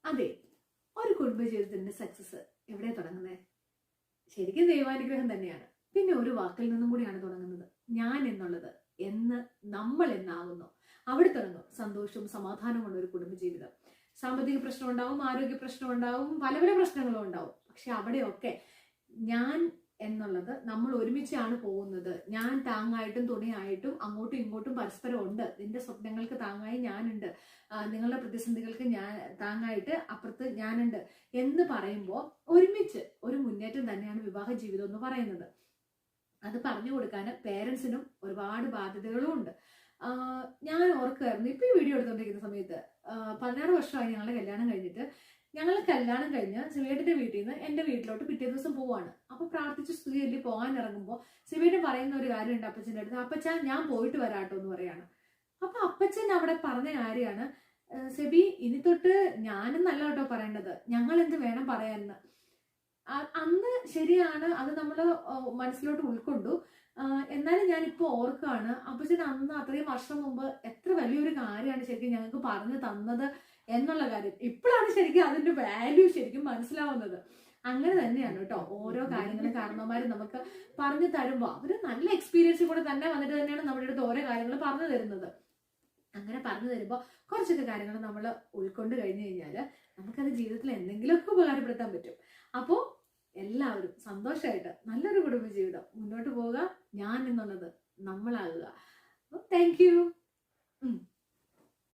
അതെ, ഒരു കുടുംബജീവിതത്തിന്റെ സക്സസ് എവിടെ തുടങ്ങുന്നത്? ശരിക്കും ദൈവാനുഗ്രഹം തന്നെയാണ്. പിന്നെ ഒരു വാക്കിൽ നിന്നും കൂടിയാണ് തുടങ്ങുന്നത്. ഞാൻ എന്നുള്ളത് എന്ന് നമ്മൾ എന്നാകുന്നു അവിടെ തുടങ്ങും സന്തോഷവും സമാധാനമുള്ള ഒരു കുടുംബജീവിതം. സാമ്പത്തിക പ്രശ്നം ഉണ്ടാവും, ആരോഗ്യ പ്രശ്നം ഉണ്ടാവും, പല പല പ്രശ്നങ്ങളും ഉണ്ടാവും. പക്ഷെ അവിടെയൊക്കെ ഞാൻ എന്നുള്ളത് നമ്മൾ ഒരുമിച്ചാണ് പോകുന്നത്. ഞാൻ താങ്ങായിട്ടും തുണയായിട്ടും അങ്ങോട്ടും ഇങ്ങോട്ടും പരസ്പരം ഉണ്ട്. നിന്റെ സ്വപ്നങ്ങൾക്ക് താങ്ങായി ഞാനുണ്ട്, നിങ്ങളുടെ പ്രതിസന്ധികൾക്ക് ഞാൻ താങ്ങായിട്ട് അപ്പുറത്ത് ഞാനുണ്ട് എന്ന് പറയുമ്പോൾ ഒരുമിച്ച് ഒരു മുന്നേറ്റം തന്നെയാണ് വിവാഹ ജീവിതം എന്ന് പറയുന്നത്. അത് പറഞ്ഞു കൊടുക്കാൻ പേരൻസിനും ഒരുപാട് ബാധ്യതകളും ഉണ്ട്. ഞാൻ ഓർക്കുമായിരുന്നു, ഇപ്പൊ ഈ വീഡിയോ എടുത്തുകൊണ്ടിരിക്കുന്ന സമയത്ത് 16 വർഷമായി ഞങ്ങളുടെ കല്യാണം കഴിഞ്ഞിട്ട്. ഞങ്ങൾ കല്യാണം കഴിഞ്ഞ് സിവേട്ടിന്റെ വീട്ടിൽ നിന്ന് എന്റെ വീട്ടിലോട്ട് പിറ്റേ ദിവസം പോവാണ്. അപ്പൊ പ്രാർത്ഥിച്ച് സ്തുതിಯಲ್ಲಿ പോകാൻ ഇറങ്ങുമ്പോൾ സിവേട്ടൻ പറയുന്ന ഒരു കാര്യമുണ്ട് അപ്പച്ചന്റെ അടുത്ത്. അപ്പച്ച ഞാൻ പോയിട്ട് വരാട്ടോ എന്ന് പറയാണ്. അപ്പൊ അപ്പച്ചൻ അവിടെ പറഞ്ഞ കാര്യമാണ്, സെബി ഇനി തൊട്ട് ഞാനും നല്ല കേട്ടോ പറയേണ്ടത്, ഞങ്ങൾ എന്ത് വേണം പറയാന്ന്. അന്ന് ശരിയാണ്, അത് നമ്മൾ മനസ്സിലോട്ട് ഉൾക്കൊണ്ടു. എന്നാലും ഞാനിപ്പോ ഓർക്കാണ്, അപ്പച്ചൻ അന്ന് അത്രയും വർഷം മുമ്പ് എത്ര വലിയൊരു കാര്യമാണ് ശരിക്കും ഞങ്ങൾക്ക് പറഞ്ഞു തന്നത് എന്നുള്ള കാര്യം. ഇപ്പോഴാണ് ശരിക്കും അതിന്റെ വാല്യൂ ശരിക്കും മനസ്സിലാവുന്നത്. അങ്ങനെ തന്നെയാണ് കേട്ടോ ഓരോ കാര്യങ്ങളും കാരണവന്മാര് നമുക്ക് പറഞ്ഞു തരുമ്പോൾ അവര് നല്ല എക്സ്പീരിയൻസ് കൂടെ തന്നെ വന്നിട്ട് തന്നെയാണ് നമ്മുടെ അടുത്ത് ഓരോ കാര്യങ്ങൾ പറഞ്ഞു തരുന്നത്. അങ്ങനെ പറഞ്ഞു തരുമ്പോൾ കുറച്ചൊക്കെ കാര്യങ്ങൾ നമ്മൾ ഉൾക്കൊണ്ട് കഴിഞ്ഞു കഴിഞ്ഞാൽ നമുക്കത് ജീവിതത്തിൽ എന്തെങ്കിലുമൊക്കെ ഉപകാരപ്പെടുത്താൻ പറ്റും. അപ്പോൾ എല്ലാവരും സന്തോഷമായിട്ട് നല്ലൊരു കുടുംബജീവിതം മുന്നോട്ട് പോവുക. ഞാൻ എന്നുള്ളത് നമ്മളാകുക. Thank you.